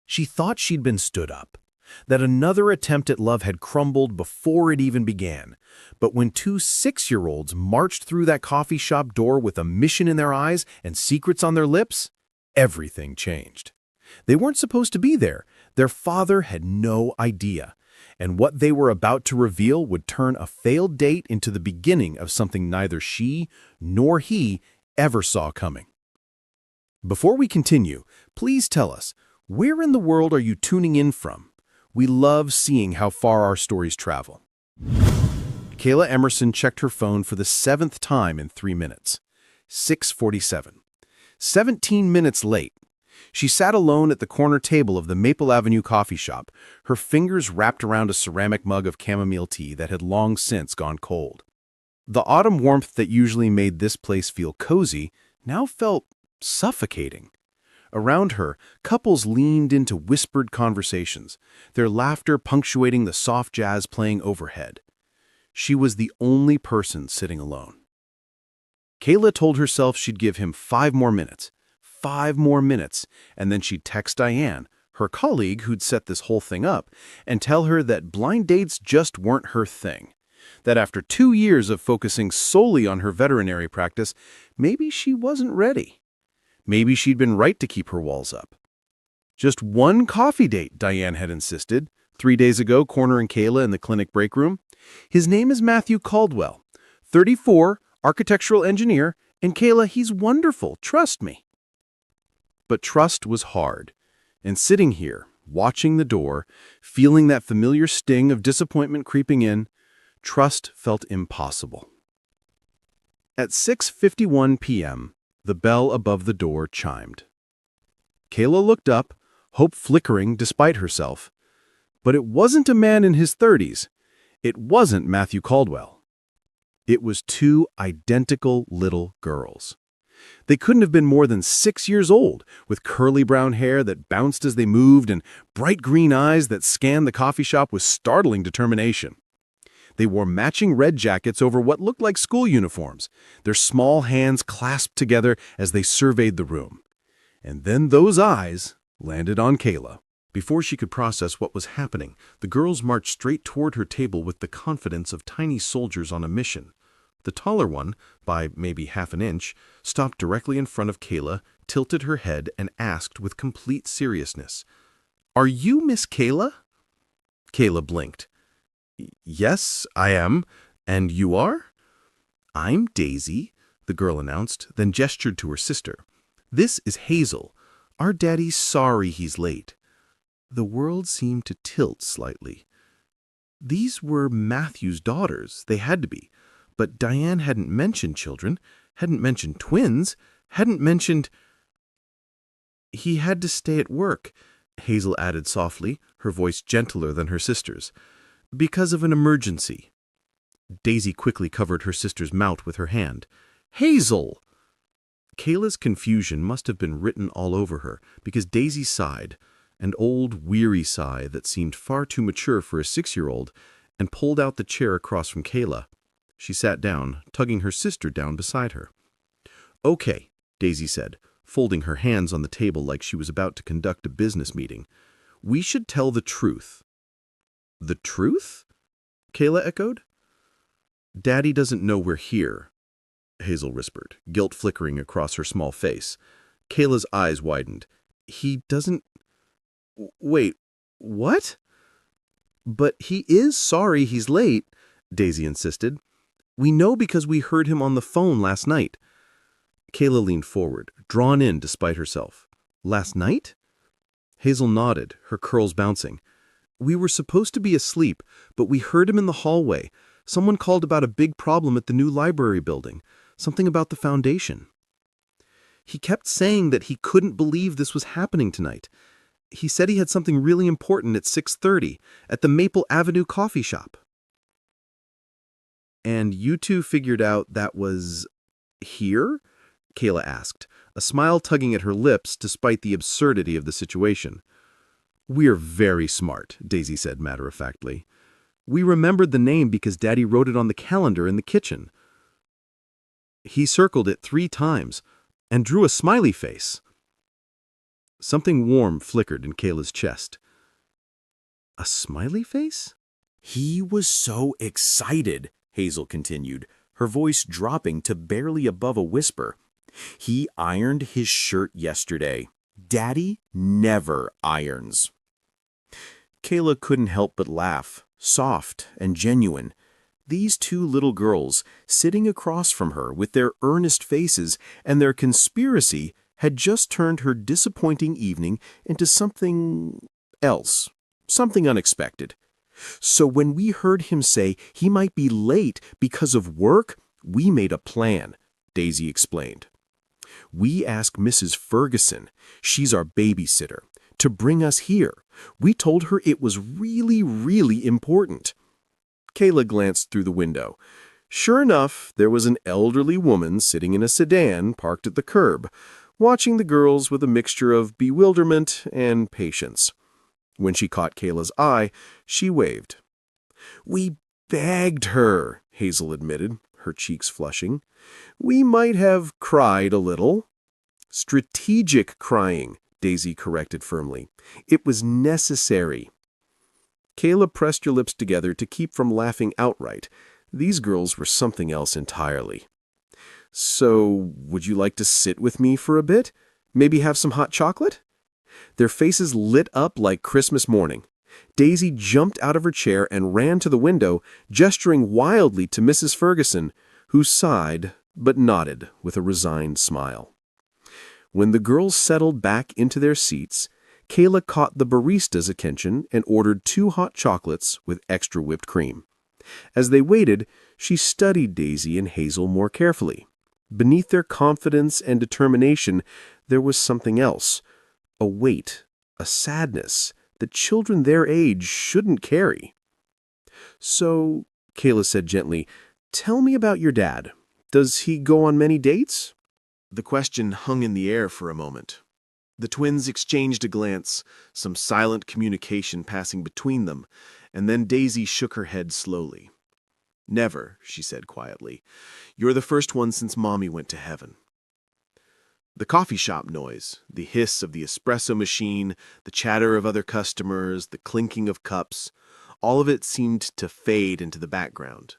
She thought she'd been stood up, that another attempt at love had crumbled before it even began. But when two 6-year-olds marched through that coffee shop door with a mission in their eyes and secrets on their lips, everything changed. They weren't supposed to be there. Their father had no idea. And what they were about to reveal would turn a failed date into the beginning of something neither she nor he ever saw coming. Before we continue, please tell us, where in the world are you tuning in from? We love seeing how far our stories travel. Kayla Emerson checked her phone for the 7th time in 3 minutes. 6:47. 17 minutes late. She sat alone at the corner table of the Maple Avenue coffee shop, her fingers wrapped around a ceramic mug of chamomile tea that had long since gone cold. The autumn warmth that usually made this place feel cozy now felt suffocating. Around her, couples leaned into whispered conversations, their laughter punctuating the soft jazz playing overhead. She was the only person sitting alone. Kayla told herself she'd give him 5 more minutes. 5 more minutes, and then she'd text Diane, her colleague who'd set this whole thing up, and tell her that blind dates just weren't her thing. That after 2 years of focusing solely on her veterinary practice, maybe she wasn't ready. Maybe she'd been right to keep her walls up. Just one coffee date, Diane had insisted, 3 days ago cornering Kayla in the clinic break room. His name is Matthew Caldwell, 34, architectural engineer, and Kayla, he's wonderful, trust me. But trust was hard, and sitting here, watching the door, feeling that familiar sting of disappointment creeping in, trust felt impossible. At 6:51 p.m., the bell above the door chimed. Kayla looked up, hope flickering despite herself. But it wasn't a man in his 30s. It wasn't Matthew Caldwell. It was 2 identical little girls. They couldn't have been more than 6 years old, with curly brown hair that bounced as they moved and bright green eyes that scanned the coffee shop with startling determination. They wore matching red jackets over what looked like school uniforms, their small hands clasped together as they surveyed the room. And then those eyes landed on Kayla. Before she could process what was happening, the girls marched straight toward her table with the confidence of tiny soldiers on a mission. The taller one, by maybe half an inch, stopped directly in front of Kayla, tilted her head, and asked with complete seriousness, "Are you Miss Kayla?" Kayla blinked. "Yes, I am. And you are?" "I'm Daisy," the girl announced, then gestured to her sister. "This is Hazel. Our daddy's sorry he's late." The world seemed to tilt slightly. These were Matthew's daughters. They had to be. But Diane hadn't mentioned children, hadn't mentioned twins, hadn't mentioned... "He had to stay at work," Hazel added softly, her voice gentler than her sister's, "because of an emergency." Daisy quickly covered her sister's mouth with her hand. "Hazel!" Kayla's confusion must have been written all over her, because Daisy sighed, an old, weary sigh that seemed far too mature for a 6-year-old, and pulled out the chair across from Kayla. She sat down, tugging her sister down beside her. "Okay," Daisy said, folding her hands on the table like she was about to conduct a business meeting. "We should tell the truth." "The truth?" Kayla echoed. "Daddy doesn't know we're here," Hazel whispered, guilt flickering across her small face. Kayla's eyes widened. "He doesn't... Wait, what?" "But he is sorry he's late," Daisy insisted. "We know because we heard him on the phone last night." Kayla leaned forward, drawn in despite herself. "Last night?" Hazel nodded, her curls bouncing. "We were supposed to be asleep, but we heard him in the hallway. Someone called about a big problem at the new library building, something about the foundation. He kept saying that he couldn't believe this was happening tonight. He said he had something really important at 6:30 at the Maple Avenue coffee shop." "And you two figured out that was... here?" Kayla asked, a smile tugging at her lips despite the absurdity of the situation. "We're very smart," Daisy said matter-of-factly. "We remembered the name because Daddy wrote it on the calendar in the kitchen. He circled it 3 times and drew a smiley face." Something warm flickered in Kayla's chest. A smiley face? He was so excited, Hazel continued, her voice dropping to barely above a whisper. He ironed his shirt yesterday. Daddy never irons. Kayla couldn't help but laugh, soft and genuine. These two little girls, sitting across from her with their earnest faces and their conspiracy, had just turned her disappointing evening into something else, something unexpected. So when we heard him say he might be late because of work, we made a plan, Daisy explained. We asked Mrs. Ferguson, she's our babysitter, to bring us here. We told her it was really, really important. Kayla glanced through the window. Sure enough, there was an elderly woman sitting in a sedan parked at the curb, watching the girls with a mixture of bewilderment and patience. When she caught Kayla's eye, she waved. We begged her, Hazel admitted, her cheeks flushing. We might have cried a little. Strategic crying, Daisy corrected firmly. It was necessary. Kayla pressed her lips together to keep from laughing outright. These girls were something else entirely. So, would you like to sit with me for a bit? Maybe have some hot chocolate? Their faces lit up like Christmas morning. Daisy jumped out of her chair and ran to the window, gesturing wildly to Mrs. Ferguson, who sighed but nodded with a resigned smile. When the girls settled back into their seats, Kayla caught the barista's attention and ordered 2 hot chocolates with extra whipped cream. As they waited, she studied Daisy and Hazel more carefully. Beneath their confidence and determination, there was something else, a weight, a sadness that children their age shouldn't carry. So, Kayla said gently, tell me about your dad. Does he go on many dates? The question hung in the air for a moment. The twins exchanged a glance, some silent communication passing between them, and then Daisy shook her head slowly. Never, she said quietly. You're the first one since Mommy went to heaven. The coffee shop noise, the hiss of the espresso machine, the chatter of other customers, the clinking of cups, all of it seemed to fade into the background.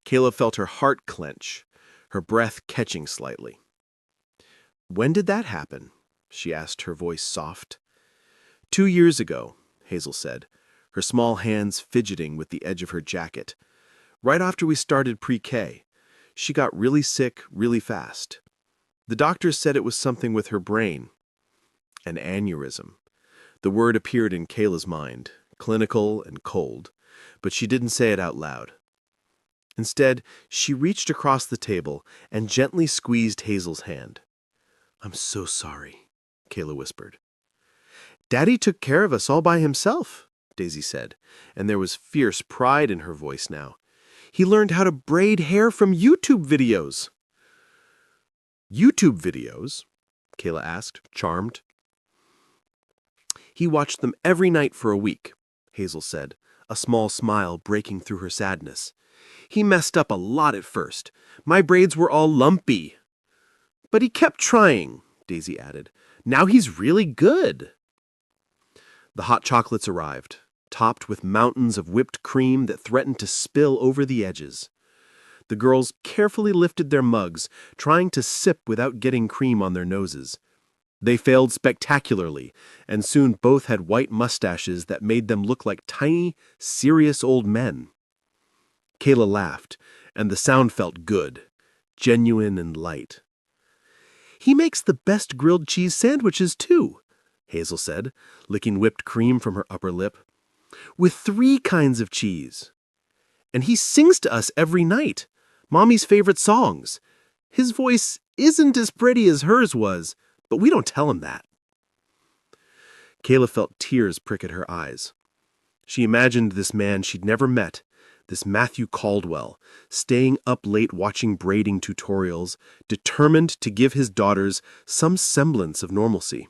Kayla felt her heart clench, her breath catching slightly. When did that happen? She asked, her voice soft. 2 years ago, Hazel said, her small hands fidgeting with the edge of her jacket. Right after we started pre-K, she got really sick really fast. The doctors said it was something with her brain. An aneurysm. The word appeared in Kayla's mind, clinical and cold, but she didn't say it out loud. Instead, she reached across the table and gently squeezed Hazel's hand. I'm so sorry, Kayla whispered. Daddy took care of us all by himself, Daisy said, and there was fierce pride in her voice now. He learned how to braid hair from YouTube videos. YouTube videos? Kayla asked, charmed. He watched them every night for a week, Hazel said, a small smile breaking through her sadness. He messed up a lot at first. My braids were all lumpy. But he kept trying, Daisy added. Now he's really good. The hot chocolates arrived, topped with mountains of whipped cream that threatened to spill over the edges. The girls carefully lifted their mugs, trying to sip without getting cream on their noses. They failed spectacularly, and soon both had white mustaches that made them look like tiny, serious old men. Kayla laughed, and the sound felt good, genuine and light. He makes the best grilled cheese sandwiches, too, Hazel said, licking whipped cream from her upper lip. With 3 kinds of cheese. And he sings to us every night, Mommy's favorite songs. His voice isn't as pretty as hers was, but we don't tell him that. Kayla felt tears prick at her eyes. She imagined this man she'd never met, this Matthew Caldwell, staying up late watching braiding tutorials, determined to give his daughters some semblance of normalcy.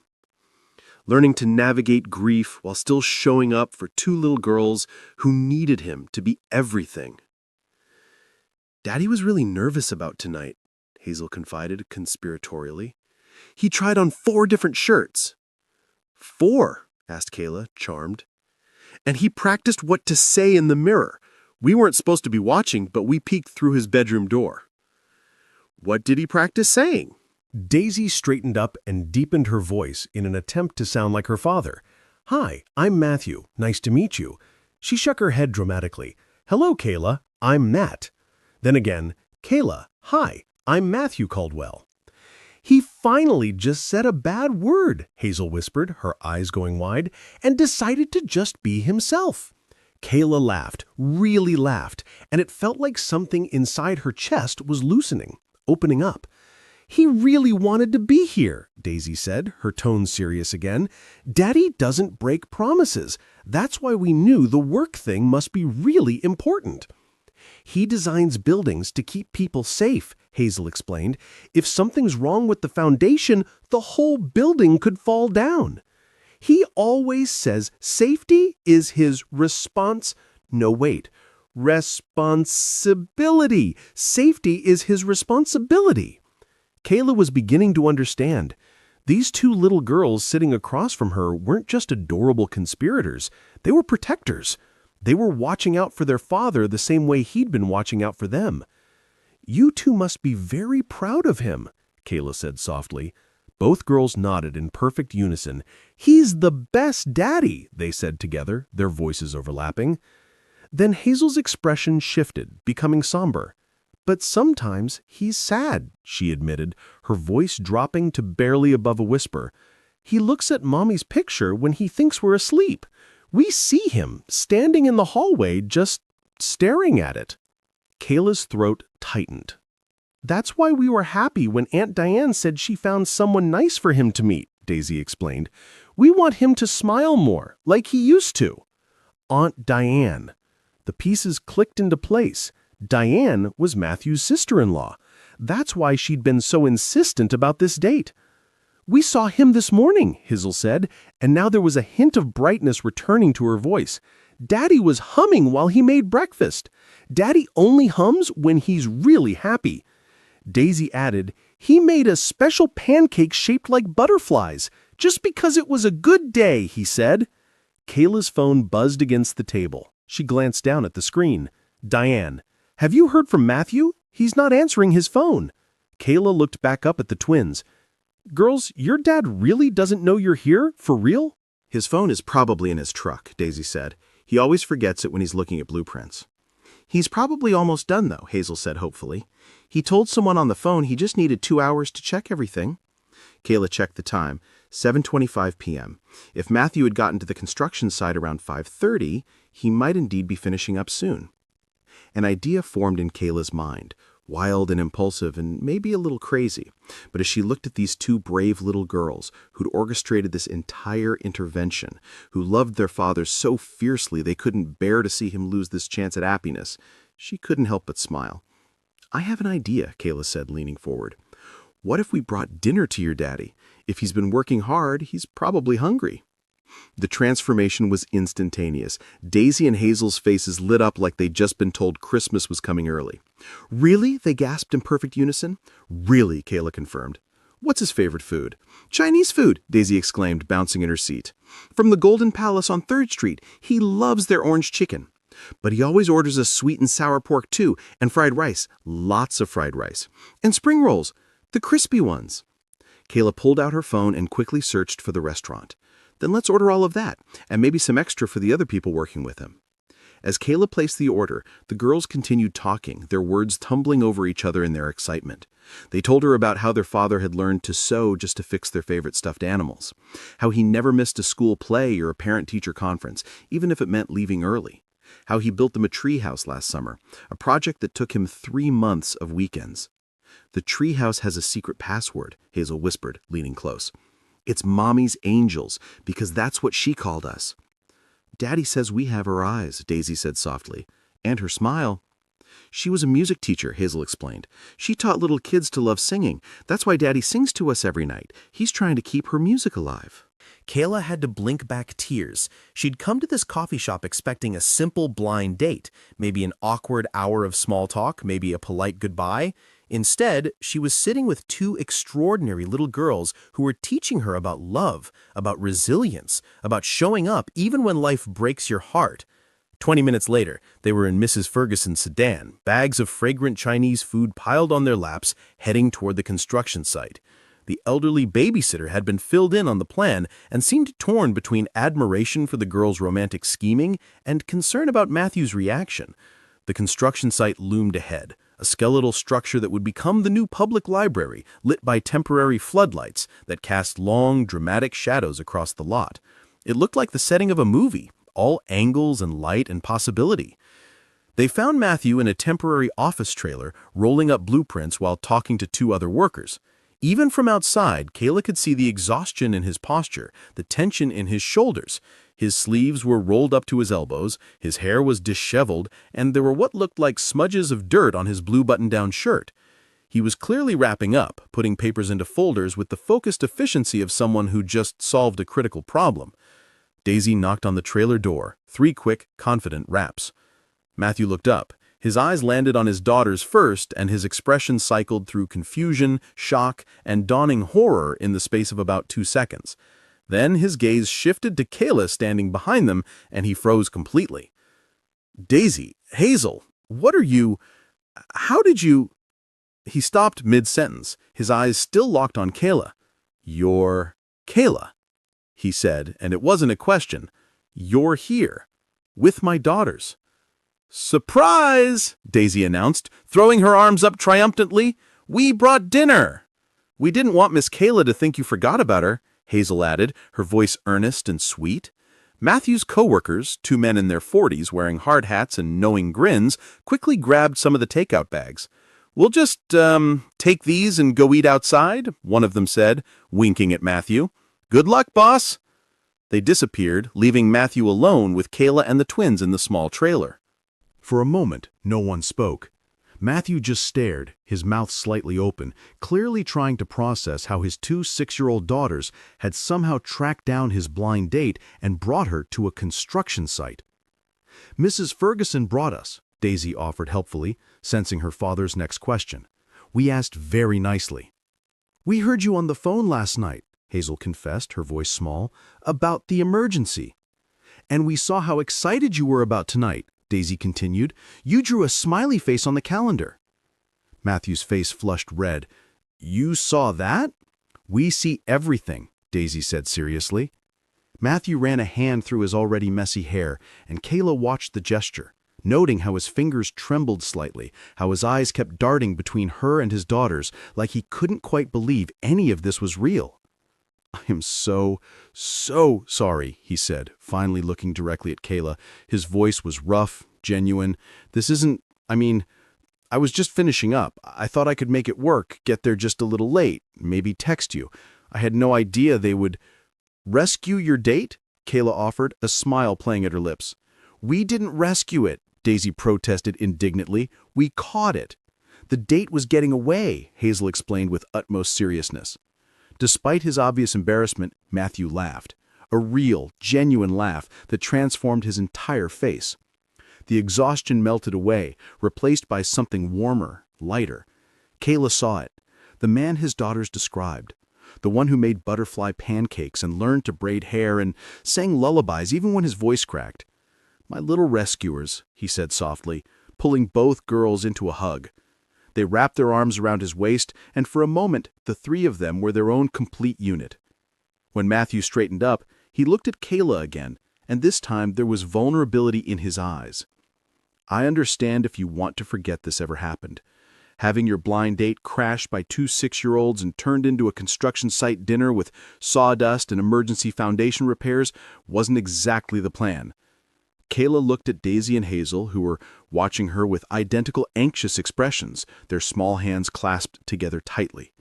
Learning to navigate grief while still showing up for 2 little girls who needed him to be everything. Daddy was really nervous about tonight, Hazel confided conspiratorially. He tried on 4 different shirts. for?" asked Kayla, charmed. "And he practiced what to say in the mirror. We weren't supposed to be watching, but we peeked through his bedroom door." "What did he practice saying?" Daisy straightened up and deepened her voice in an attempt to sound like her father. "Hi, I'm Matthew. Nice to meet you." She shook her head dramatically. "Hello, Kayla. I'm Matt." Then again, "Kayla, hi, I'm Matthew Caldwell." "He finally just said a bad word," Hazel whispered, her eyes going wide, "and decided to just be himself." Kayla laughed, really laughed, and it felt like something inside her chest was loosening, opening up. "He really wanted to be here," Daisy said, her tone serious again. "Daddy doesn't break promises. That's why we knew the work thing must be really important." "He designs buildings to keep people safe," Hazel explained. "If something's wrong with the foundation, the whole building could fall down. He always says safety is his responsibility. Safety is his responsibility." Kayla was beginning to understand. These two little girls sitting across from her weren't just adorable conspirators. They were protectors. They were watching out for their father the same way he'd been watching out for them. "You two must be very proud of him," Kayla said softly. Both girls nodded in perfect unison. "He's the best daddy," they said together, their voices overlapping. Then Hazel's expression shifted, becoming somber. "But sometimes he's sad," she admitted, her voice dropping to barely above a whisper. "He looks at Mommy's picture when he thinks we're asleep. We see him standing in the hallway just staring at it." Kayla's throat tightened. "That's why we were happy when Aunt Diane said she found someone nice for him to meet," Daisy explained. "We want him to smile more, like he used to." Aunt Diane. The pieces clicked into place. Diane was Matthew's sister-in-law. That's why she'd been so insistent about this date. "We saw him this morning," Hazel said, and now there was a hint of brightness returning to her voice. "Daddy was humming while he made breakfast. Daddy only hums when he's really happy." Daisy added, "He made a special pancake shaped like butterflies, just because it was a good day," he said. Kayla's phone buzzed against the table. She glanced down at the screen. "Diane, have you heard from Matthew? He's not answering his phone." Kayla looked back up at the twins. "Girls, your dad really doesn't know you're here? For real?" "His phone is probably in his truck," Daisy said. "He always forgets it when he's looking at blueprints." "He's probably almost done, though," Hazel said hopefully. "He told someone on the phone he just needed 2 hours to check everything." Kayla checked the time, 7:25 p.m. If Matthew had gotten to the construction site around 5:30, he might indeed be finishing up soon. An idea formed in Kayla's mind, wild and impulsive and maybe a little crazy. But as she looked at these two brave little girls who'd orchestrated this entire intervention, who loved their father so fiercely they couldn't bear to see him lose this chance at happiness, she couldn't help but smile. "I have an idea," Kayla said, leaning forward. "What if we brought dinner to your daddy? If he's been working hard, he's probably hungry." The transformation was instantaneous. Daisy and Hazel's faces lit up like they'd just been told Christmas was coming early. "Really?" they gasped in perfect unison. "Really," Kayla confirmed. "What's his favorite food?" "Chinese food," Daisy exclaimed, bouncing in her seat. "From the Golden Palace on 3rd Street. He loves their orange chicken. But he always orders us sweet and sour pork too, and fried rice. Lots of fried rice. And spring rolls. The crispy ones." Kayla pulled out her phone and quickly searched for the restaurant. "Then let's order all of that, and maybe some extra for the other people working with him." As Kayla placed the order, the girls continued talking, their words tumbling over each other in their excitement. They told her about how their father had learned to sew just to fix their favorite stuffed animals, how he never missed a school play or a parent-teacher conference, even if it meant leaving early, how he built them a tree house last summer, a project that took him 3 months of weekends. "The tree house has a secret password," Hazel whispered, leaning close. "It's Mommy's Angels, because that's what she called us." "Daddy says we have her eyes," Daisy said softly, "and her smile." "She was a music teacher," Hazel explained. "She taught little kids to love singing. That's why Daddy sings to us every night. He's trying to keep her music alive." Kayla had to blink back tears. She'd come to this coffee shop expecting a simple blind date, maybe an awkward hour of small talk, maybe a polite goodbye. Instead, she was sitting with two extraordinary little girls who were teaching her about love, about resilience, about showing up even when life breaks your heart. 20 minutes later, they were in Mrs. Ferguson's sedan, bags of fragrant Chinese food piled on their laps, heading toward the construction site. The elderly babysitter had been filled in on the plan and seemed torn between admiration for the girls' romantic scheming and concern about Matthew's reaction. The construction site loomed ahead, a skeletal structure that would become the new public library, lit by temporary floodlights that cast long, dramatic shadows across the lot. It looked like the setting of a movie, all angles and light and possibility. They found Matthew in a temporary office trailer, rolling up blueprints while talking to two other workers. Even from outside, Kayla could see the exhaustion in his posture, the tension in his shoulders. His sleeves were rolled up to his elbows, his hair was disheveled, and there were what looked like smudges of dirt on his blue button-down shirt. He was clearly wrapping up, putting papers into folders with the focused efficiency of someone who just solved a critical problem. Daisy knocked on the trailer door, 3 quick, confident raps. Matthew looked up. His eyes landed on his daughters first, and his expression cycled through confusion, shock, and dawning horror in the space of about 2 seconds. Then his gaze shifted to Kayla standing behind them, and he froze completely. "Daisy, Hazel, what are you... How did you..." He stopped mid-sentence, his eyes still locked on Kayla. "You're Kayla," he said, and it wasn't a question. "You're here, with my daughters." "Surprise!" Daisy announced, throwing her arms up triumphantly. "We brought dinner!" "We didn't want Miss Kayla to think you forgot about her," Hazel added, her voice earnest and sweet. Matthew's co-workers, 2 men in their 40s wearing hard hats and knowing grins, quickly grabbed some of the takeout bags. "We'll just, take these and go eat outside," one of them said, winking at Matthew. "Good luck, boss!" They disappeared, leaving Matthew alone with Kayla and the twins in the small trailer. For a moment, no one spoke. Matthew just stared, his mouth slightly open, clearly trying to process how his 2 6-year-old daughters had somehow tracked down his blind date and brought her to a construction site. "Mrs. Ferguson brought us," Daisy offered helpfully, sensing her father's next question. "We asked very nicely." "We heard you on the phone last night," Hazel confessed, her voice small, "about the emergency. And we saw how excited you were about tonight," Daisy continued. "You drew a smiley face on the calendar." Matthew's face flushed red. "You saw that?" "We see everything," Daisy said seriously. Matthew ran a hand through his already messy hair, and Kayla watched the gesture, noting how his fingers trembled slightly, how his eyes kept darting between her and his daughters, like he couldn't quite believe any of this was real. "I am so sorry," he said, finally looking directly at Kayla. His voice was rough, genuine. "This isn't... I was just finishing up. I thought I could make it work, get there just a little late, maybe text you. I had no idea they would..." "Rescue your date?" Kayla offered, a smile playing at her lips. "We didn't rescue it," Daisy protested indignantly. "We caught it." "The date was getting away," Hazel explained with utmost seriousness. Despite his obvious embarrassment, Matthew laughed. A real, genuine laugh that transformed his entire face. The exhaustion melted away, replaced by something warmer, lighter. Kayla saw it. The man his daughters described. The one who made butterfly pancakes and learned to braid hair and sang lullabies even when his voice cracked. "My little rescuers," he said softly, pulling both girls into a hug. They wrapped their arms around his waist, and for a moment, the 3 of them were their own complete unit. When Matthew straightened up, he looked at Kayla again, and this time there was vulnerability in his eyes. "I understand if you want to forget this ever happened. Having your blind date crashed by 2 6-year-olds and turned into a construction site dinner with sawdust and emergency foundation repairs wasn't exactly the plan." Kayla looked at Daisy and Hazel, who were watching her with identical anxious expressions, their small hands clasped together tightly.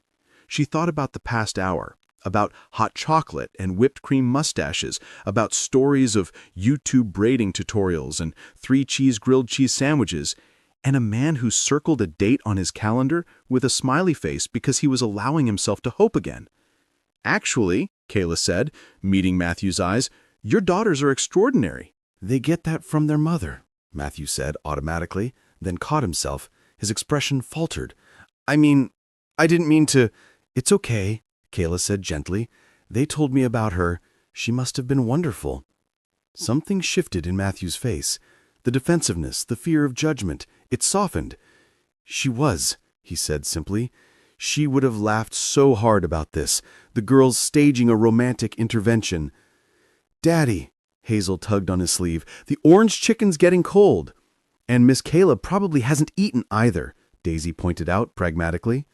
She thought about the past hour, about hot chocolate and whipped cream mustaches, about stories of YouTube braiding tutorials and 3-cheese grilled cheese sandwiches, and a man who circled a date on his calendar with a smiley face because he was allowing himself to hope again. "Actually," Kayla said, meeting Matthew's eyes, "your daughters are extraordinary." "They get that from their mother," Matthew said automatically, then caught himself. His expression faltered. I mean, I didn't mean to. It's okay, Kayla said gently. They told me about her. She must have been wonderful. Something shifted in Matthew's face. The defensiveness, the fear of judgment, it softened. She was, he said simply. She would have laughed so hard about this, the girls staging a romantic intervention. Daddy, Hazel tugged on his sleeve, the orange chicken's getting cold. And Miss Kayla probably hasn't eaten either, Daisy pointed out pragmatically.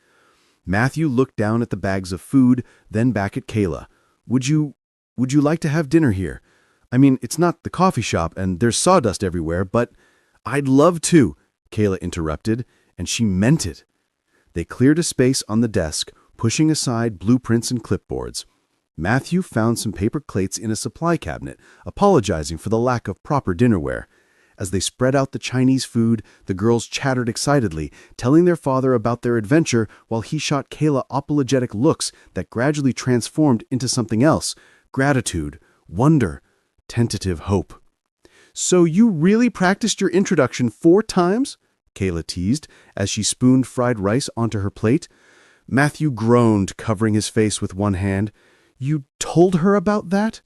Matthew looked down at the bags of food, then back at Kayla. Would you like to have dinner here? I mean, it's not the coffee shop and there's sawdust everywhere, but I'd love to, Kayla interrupted, and she meant it. They cleared a space on the desk, pushing aside blueprints and clipboards. Matthew found some paper plates in a supply cabinet, apologizing for the lack of proper dinnerware. As they spread out the Chinese food, the girls chattered excitedly, telling their father about their adventure while he shot Kayla apologetic looks that gradually transformed into something else: gratitude, wonder, tentative hope. So you really practiced your introduction 4 times? Kayla teased as she spooned fried rice onto her plate. Matthew groaned, covering his face with one hand. You told her about that?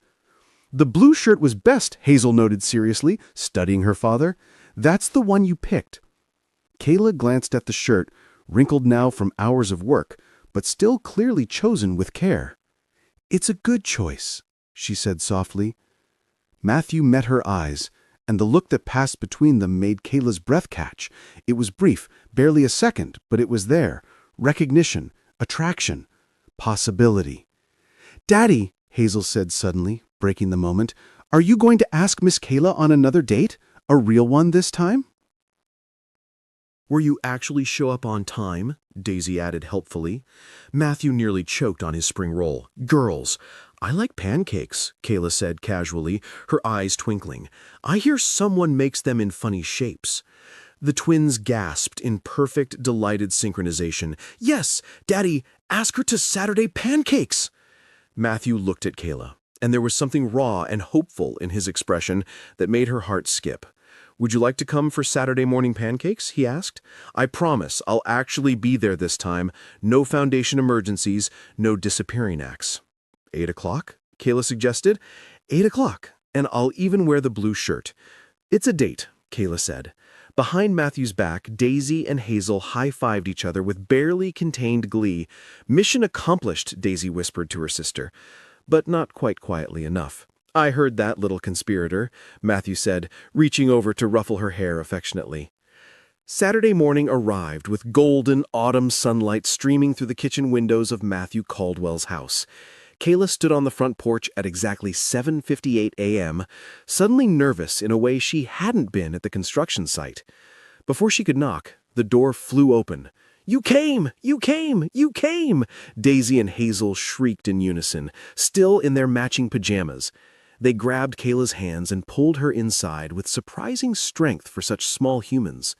The blue shirt was best, Hazel noted seriously, studying her father. That's the one you picked. Kayla glanced at the shirt, wrinkled now from hours of work, but still clearly chosen with care. It's a good choice, she said softly. Matthew met her eyes, and the look that passed between them made Kayla's breath catch. It was brief, barely a second, but it was there. Recognition, attraction, possibility. Daddy, Hazel said suddenly, breaking the moment, are you going to ask Miss Kayla on another date? A real one this time? Will you actually show up on time? Daisy added helpfully. Matthew nearly choked on his spring roll. Girls, I like pancakes, Kayla said casually, her eyes twinkling. I hear someone makes them in funny shapes. The twins gasped in perfect, delighted synchronization. Yes, Daddy, ask her to Saturday pancakes. Matthew looked at Kayla, and there was something raw and hopeful in his expression that made her heart skip. Would you like to come for Saturday morning pancakes? He asked. I promise I'll actually be there this time. No foundation emergencies, no disappearing acts. 8 o'clock? Kayla suggested. 8 o'clock, and I'll even wear the blue shirt. It's a date, Kayla said. Behind Matthew's back, Daisy and Hazel high-fived each other with barely contained glee. Mission accomplished, Daisy whispered to her sister. But not quite quietly enough. I heard that, little conspirator, Matthew said, reaching over to ruffle her hair affectionately. Saturday morning arrived with golden autumn sunlight streaming through the kitchen windows of Matthew Caldwell's house. Kayla stood on the front porch at exactly 7:58 a.m., suddenly nervous in a way she hadn't been at the construction site. Before she could knock, the door flew open. You came! You came! You came! Daisy and Hazel shrieked in unison, still in their matching pajamas. They grabbed Kayla's hands and pulled her inside with surprising strength for such small humans.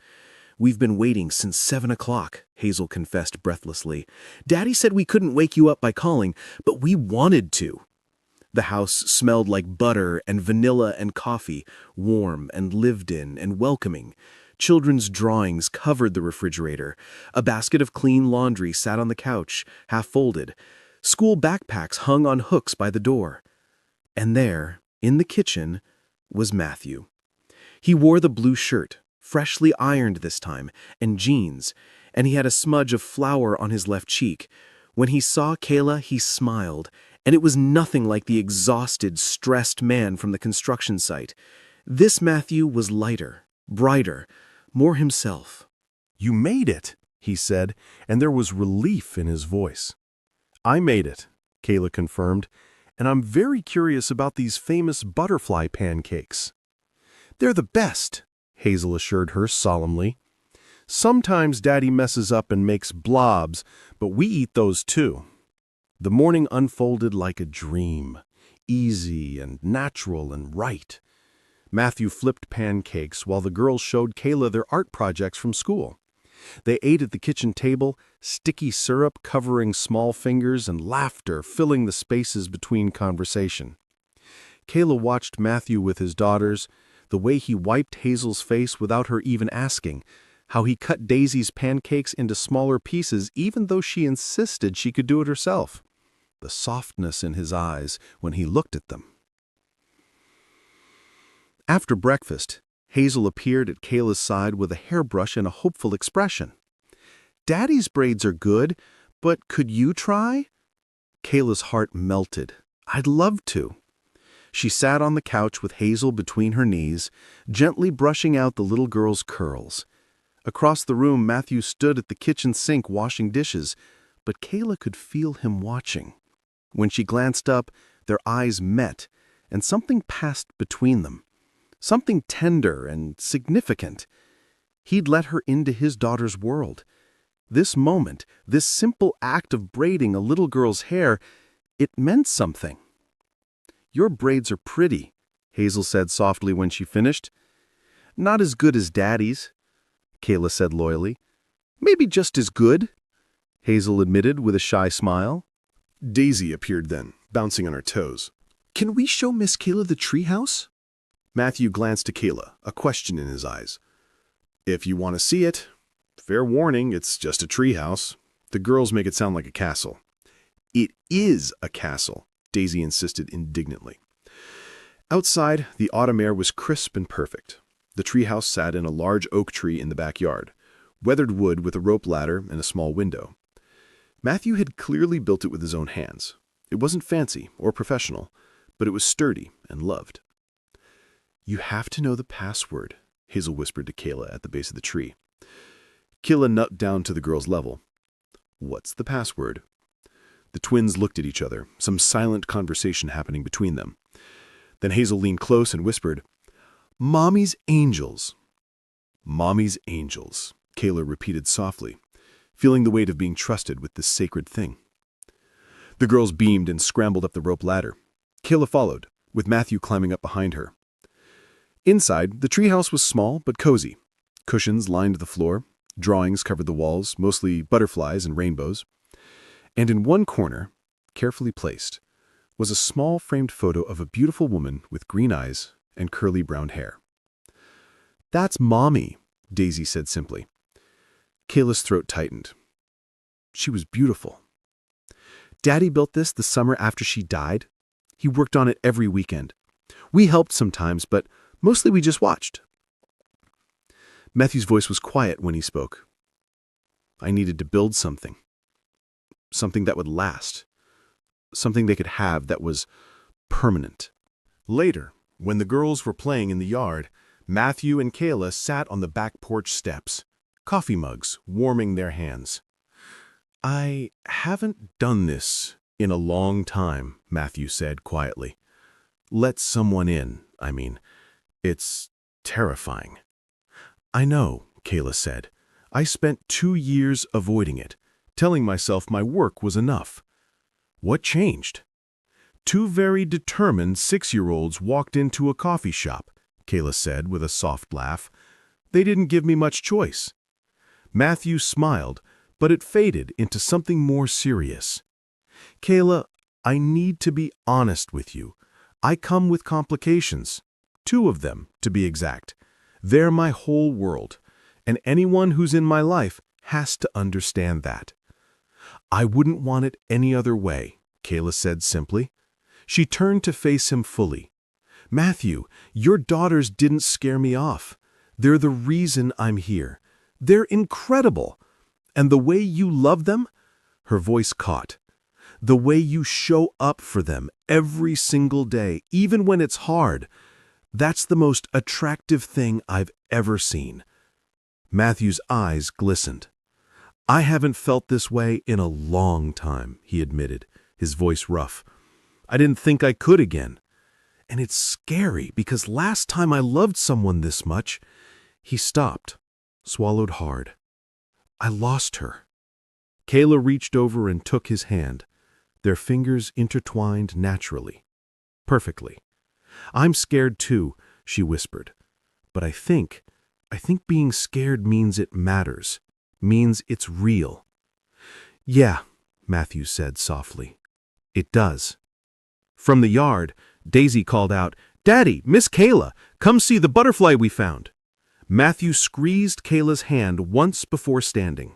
We've been waiting since 7 o'clock, Hazel confessed breathlessly. Daddy said we couldn't wake you up by calling, but we wanted to. The house smelled like butter and vanilla and coffee, warm and lived in and welcoming. Children's drawings covered the refrigerator. A basket of clean laundry sat on the couch, half folded. School backpacks hung on hooks by the door. And there, in the kitchen, was Matthew. He wore the blue shirt, freshly ironed this time, and jeans, and he had a smudge of flour on his left cheek. When he saw Kayla, he smiled, and it was nothing like the exhausted, stressed man from the construction site. This Matthew was lighter, brighter, more himself. You made it, he said, and there was relief in his voice. I made it, Kayla confirmed, and I'm very curious about these famous butterfly pancakes. They're the best, Hazel assured her solemnly. Sometimes Daddy messes up and makes blobs, but we eat those too. The morning unfolded like a dream, easy and natural and right. Matthew flipped pancakes while the girls showed Kayla their art projects from school. They ate at the kitchen table, sticky syrup covering small fingers and laughter filling the spaces between conversation. Kayla watched Matthew with his daughters, the way he wiped Hazel's face without her even asking, how he cut Daisy's pancakes into smaller pieces even though she insisted she could do it herself. The softness in his eyes when he looked at them. After breakfast, Hazel appeared at Kayla's side with a hairbrush and a hopeful expression. "Daddy's braids are good, but could you try?" Kayla's heart melted. "I'd love to." She sat on the couch with Hazel between her knees, gently brushing out the little girl's curls. Across the room, Matthew stood at the kitchen sink washing dishes, but Kayla could feel him watching. When she glanced up, their eyes met, and something passed between them. Something tender and significant. He'd let her into his daughter's world. This moment, this simple act of braiding a little girl's hair, it meant something. "Your braids are pretty," Hazel said softly when she finished. "Not as good as Daddy's," Kayla said loyally. "Maybe just as good," Hazel admitted with a shy smile. Daisy appeared then, bouncing on her toes. "Can we show Miss Kayla the treehouse?" Matthew glanced to Kayla, a question in his eyes. "If you want to see it. Fair warning, it's just a treehouse. The girls make it sound like a castle." "It is a castle," Daisy insisted indignantly. Outside, the autumn air was crisp and perfect. The treehouse sat in a large oak tree in the backyard, weathered wood with a rope ladder and a small window. Matthew had clearly built it with his own hands. It wasn't fancy or professional, but it was sturdy and loved. "You have to know the password," Hazel whispered to Kayla at the base of the tree. Kayla nut down to the girl's level. "What's the password?" The twins looked at each other, some silent conversation happening between them. Then Hazel leaned close and whispered, "Mommy's angels." "Mommy's angels," Kayla repeated softly, feeling the weight of being trusted with this sacred thing. The girls beamed and scrambled up the rope ladder. Kayla followed, with Matthew climbing up behind her. Inside, the treehouse was small but cozy. Cushions lined the floor, drawings covered the walls, mostly butterflies and rainbows. And in one corner, carefully placed, was a small framed photo of a beautiful woman with green eyes and curly brown hair. "That's Mommy," Daisy said simply. Kayla's throat tightened. She was beautiful. "Daddy built this the summer after she died. He worked on it every weekend. We helped sometimes, but mostly we just watched." Matthew's voice was quiet when he spoke. "I needed to build something. Something that would last. Something they could have that was permanent." Later, when the girls were playing in the yard, Matthew and Kayla sat on the back porch steps, coffee mugs warming their hands. "I haven't done this in a long time," Matthew said quietly. "Let someone in, I mean. It's terrifying." "I know," Kayla said. "I spent 2 years avoiding it, telling myself my work was enough." "What changed?" "Two very determined 6-year-olds walked into a coffee shop," Kayla said with a soft laugh. "They didn't give me much choice." Matthew smiled, but it faded into something more serious. "Kayla, I need to be honest with you. I come with complications. 2 of them, to be exact. They're my whole world, and anyone who's in my life has to understand that." "I wouldn't want it any other way," Kayla said simply. She turned to face him fully. "Matthew, your daughters didn't scare me off. They're the reason I'm here. They're incredible. And the way you love them," her voice caught, "the way you show up for them every single day, even when it's hard, that's the most attractive thing I've ever seen." Matthew's eyes glistened. "I haven't felt this way in a long time," he admitted, his voice rough. "I didn't think I could again. And it's scary because last time I loved someone this much..." He stopped, swallowed hard. "I lost her." Kayla reached over and took his hand, their fingers intertwined naturally, perfectly. "I'm scared too," she whispered. "But I think being scared means it matters, means it's real." "Yeah," Matthew said softly. "It does." From the yard, Daisy called out, "Daddy, Miss Kayla, come see the butterfly we found." Matthew squeezed Kayla's hand once before standing.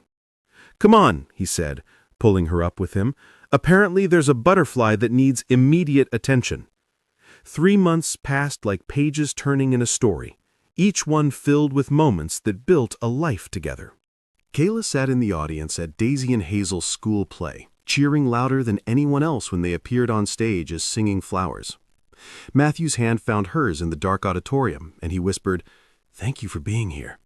"Come on," he said, pulling her up with him. "Apparently there's a butterfly that needs immediate attention." 3 months passed like pages turning in a story, each one filled with moments that built a life together. Kayla sat in the audience at Daisy and Hazel's school play, cheering louder than anyone else when they appeared on stage as singing flowers. Matthew's hand found hers in the dark auditorium, and he whispered, "Thank you for being here."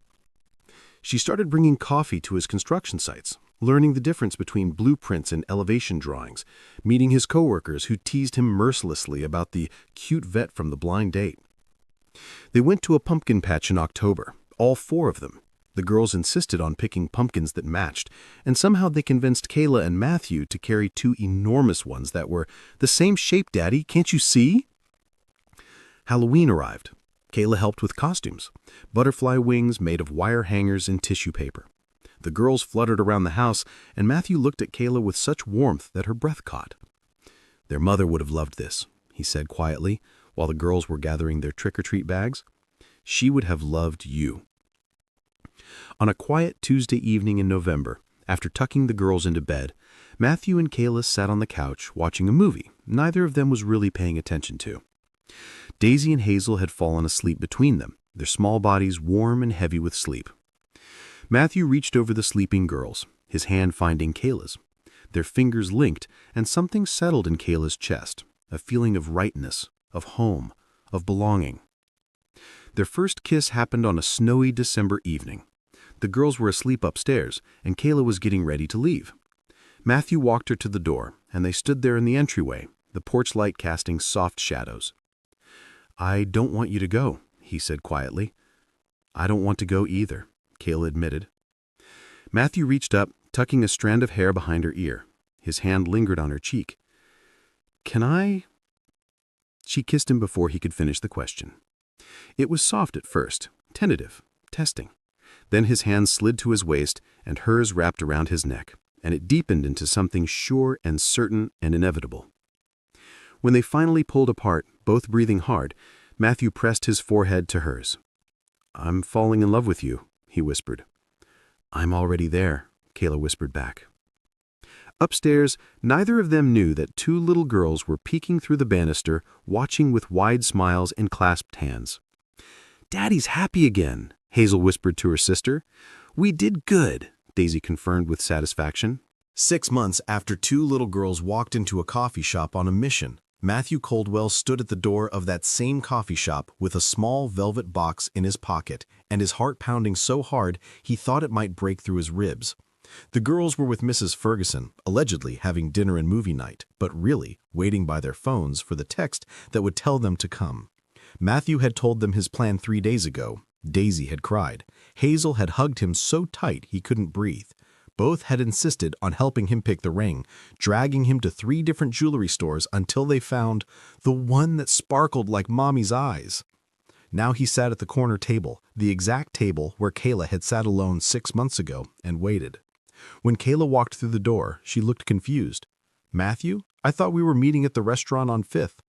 She started bringing coffee to his construction sites, learning the difference between blueprints and elevation drawings, meeting his coworkers who teased him mercilessly about the cute vet from the blind date. They went to a pumpkin patch in October, all 4 of them. The girls insisted on picking pumpkins that matched, and somehow they convinced Kayla and Matthew to carry 2 enormous ones that were, "The same shape, Daddy, can't you see?" Halloween arrived. Kayla helped with costumes, butterfly wings made of wire hangers and tissue paper. The girls fluttered around the house, and Matthew looked at Kayla with such warmth that her breath caught. "Their mother would have loved this," he said quietly, while the girls were gathering their trick-or-treat bags. "She would have loved you." On a quiet Tuesday evening in November, after tucking the girls into bed, Matthew and Kayla sat on the couch watching a movie neither of them was really paying attention to. Daisy and Hazel had fallen asleep between them, their small bodies warm and heavy with sleep. Matthew reached over the sleeping girls, his hand finding Kayla's. Their fingers linked, and something settled in Kayla's chest, a feeling of rightness, of home, of belonging. Their first kiss happened on a snowy December evening. The girls were asleep upstairs, and Kayla was getting ready to leave. Matthew walked her to the door, and they stood there in the entryway, the porch light casting soft shadows. "I don't want you to go," he said quietly. "I don't want to go either," Kayla admitted. Matthew reached up, tucking a strand of hair behind her ear. His hand lingered on her cheek. "Can I?" She kissed him before he could finish the question. It was soft at first, tentative, testing. Then his hand slid to his waist, and hers wrapped around his neck, and it deepened into something sure and certain and inevitable. When they finally pulled apart, both breathing hard, Matthew pressed his forehead to hers. "I'm falling in love with you," he whispered. "I'm already there," Kayla whispered back. Upstairs, neither of them knew that 2 little girls were peeking through the banister, watching with wide smiles and clasped hands. "Daddy's happy again," Hazel whispered to her sister. "We did good," Daisy confirmed with satisfaction. 6 months after 2 little girls walked into a coffee shop on a mission, Matthew Coldwell stood at the door of that same coffee shop with a small velvet box in his pocket and his heart pounding so hard he thought it might break through his ribs. The girls were with Mrs. Ferguson, allegedly having dinner and movie night, but really waiting by their phones for the text that would tell them to come. Matthew had told them his plan 3 days ago. Daisy had cried. Hazel had hugged him so tight he couldn't breathe. Both had insisted on helping him pick the ring, dragging him to 3 different jewelry stores until they found the one that sparkled like Mommy's eyes. Now he sat at the corner table, the exact table where Kayla had sat alone 6 months ago, and waited. When Kayla walked through the door, she looked confused. "Matthew, I thought we were meeting at the restaurant on 5th.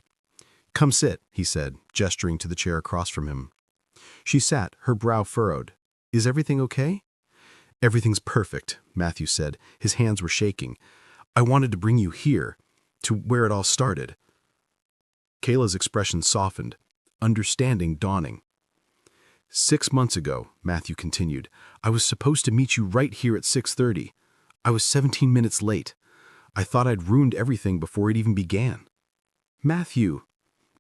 "Come sit," he said, gesturing to the chair across from him. She sat, her brow furrowed. "Is everything okay?" "Everything's perfect," Matthew said. His hands were shaking. "I wanted to bring you here, to where it all started." Kayla's expression softened, understanding dawning. "6 months ago," Matthew continued, "I was supposed to meet you right here at 6:30. I was 17 minutes late. I thought I'd ruined everything before it even began." "Matthew."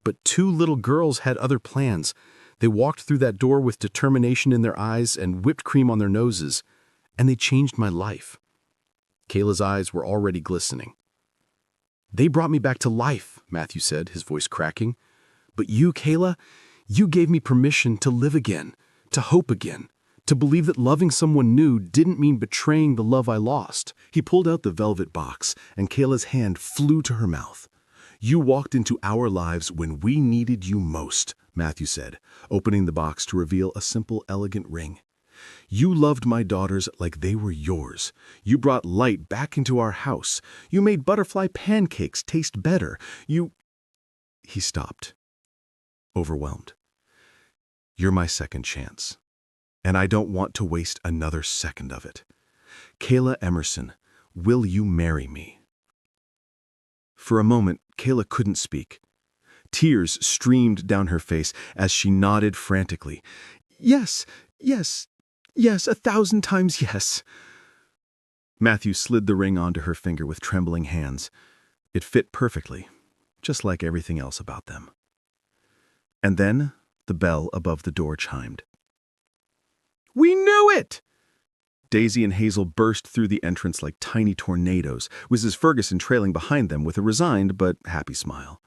But 2 little girls had other plans. They walked through that door with determination in their eyes and whipped cream on their noses, and they changed my life. Kayla's eyes were already glistening. "They brought me back to life," Matthew said, his voice cracking. "But you, Kayla, you gave me permission to live again, to hope again, to believe that loving someone new didn't mean betraying the love I lost." He pulled out the velvet box, and Kayla's hand flew to her mouth. "You walked into our lives when we needed you most," Matthew said, opening the box to reveal a simple, elegant ring. "You loved my daughters like they were yours. You brought light back into our house. You made butterfly pancakes taste better. He stopped, overwhelmed. "You're my second chance." and I don't want to waste another second of it. Kayla Emerson, will you marry me?" For a moment, Kayla couldn't speak. Tears streamed down her face as she nodded frantically. "Yes, yes, yes, 1,000 times yes." Matthew slid the ring onto her finger with trembling hands. It fit perfectly, just like everything else about them. And then the bell above the door chimed. "We knew it!" Daisy and Hazel burst through the entrance like tiny tornadoes, Mrs. Ferguson trailing behind them with a resigned but happy smile.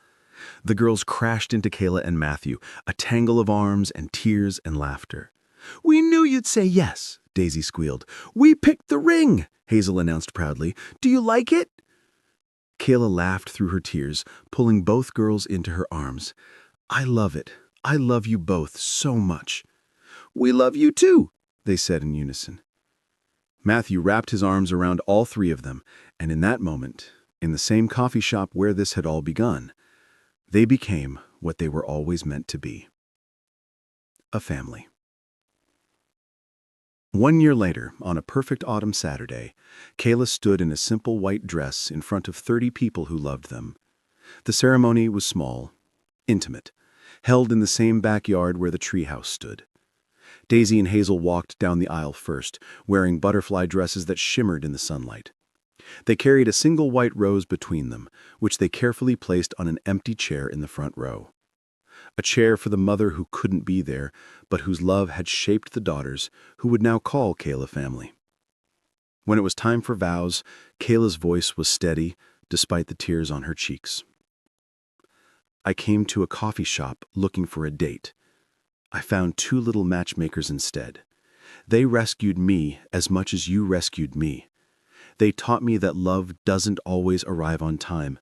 The girls crashed into Kayla and Matthew, a tangle of arms and tears and laughter. "We knew you'd say yes," Daisy squealed. "We picked the ring," Hazel announced proudly. "Do you like it?" Kayla laughed through her tears, pulling both girls into her arms. "I love it. I love you both so much." "We love you too," they said in unison. Matthew wrapped his arms around all three of them, and in that moment, in the same coffee shop where this had all begun, they became what they were always meant to be: a family. 1 year later, on a perfect autumn Saturday, Kayla stood in a simple white dress in front of 30 people who loved them. The ceremony was small, intimate, held in the same backyard where the treehouse stood. Daisy and Hazel walked down the aisle first, wearing butterfly dresses that shimmered in the sunlight. They carried a single white rose between them, which they carefully placed on an empty chair in the front row. A chair for the mother who couldn't be there, but whose love had shaped the daughters, who would now call Kayla family. When it was time for vows, Kayla's voice was steady, despite the tears on her cheeks. "I came to a coffee shop looking for a date. I found 2 little matchmakers instead. They rescued me as much as you rescued me. They taught me that love doesn't always arrive on time.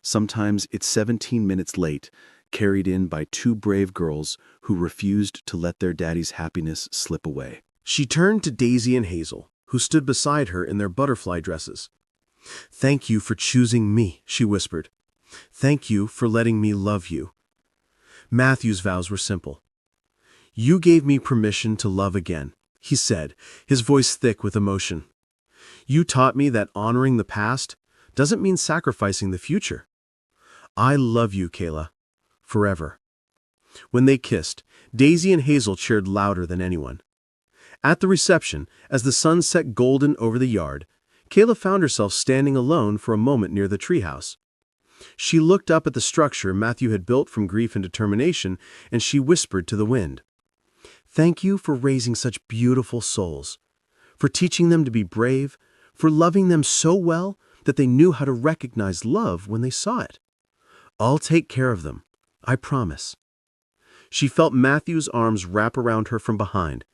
Sometimes it's 17 minutes late, carried in by 2 brave girls who refused to let their daddy's happiness slip away." She turned to Daisy and Hazel, who stood beside her in their butterfly dresses. "Thank you for choosing me," she whispered. "Thank you for letting me love you." Matthew's vows were simple. "You gave me permission to love again," he said, his voice thick with emotion. "You taught me that honoring the past doesn't mean sacrificing the future. I love you, Kayla, forever." When they kissed, Daisy and Hazel cheered louder than anyone. At the reception, as the sun set golden over the yard, Kayla found herself standing alone for a moment near the treehouse. She looked up at the structure Matthew had built from grief and determination, and she whispered to the wind, "Thank you for raising such beautiful souls, for teaching them to be brave, for loving them so well that they knew how to recognize love when they saw it. I'll take care of them, I promise." She felt Matthew's arms wrap around her from behind.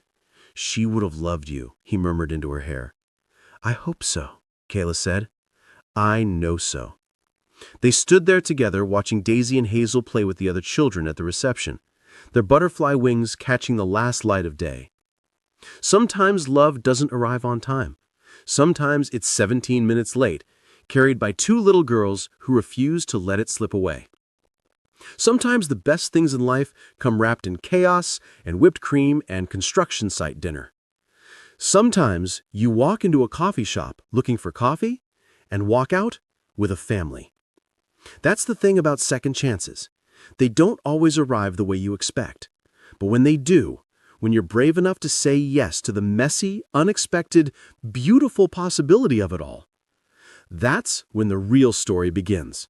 "She would have loved you," he murmured into her hair. "I hope so," Kayla said. "I know so." They stood there together watching Daisy and Hazel play with the other children at the reception, their butterfly wings catching the last light of day. Sometimes love doesn't arrive on time. Sometimes it's 17 minutes late, carried by 2 little girls who refuse to let it slip away. Sometimes the best things in life come wrapped in chaos and whipped cream and construction site dinner. Sometimes you walk into a coffee shop looking for coffee and walk out with a family. That's the thing about second chances. They don't always arrive the way you expect. But when they do, when you're brave enough to say yes to the messy, unexpected, beautiful possibility of it all, that's when the real story begins.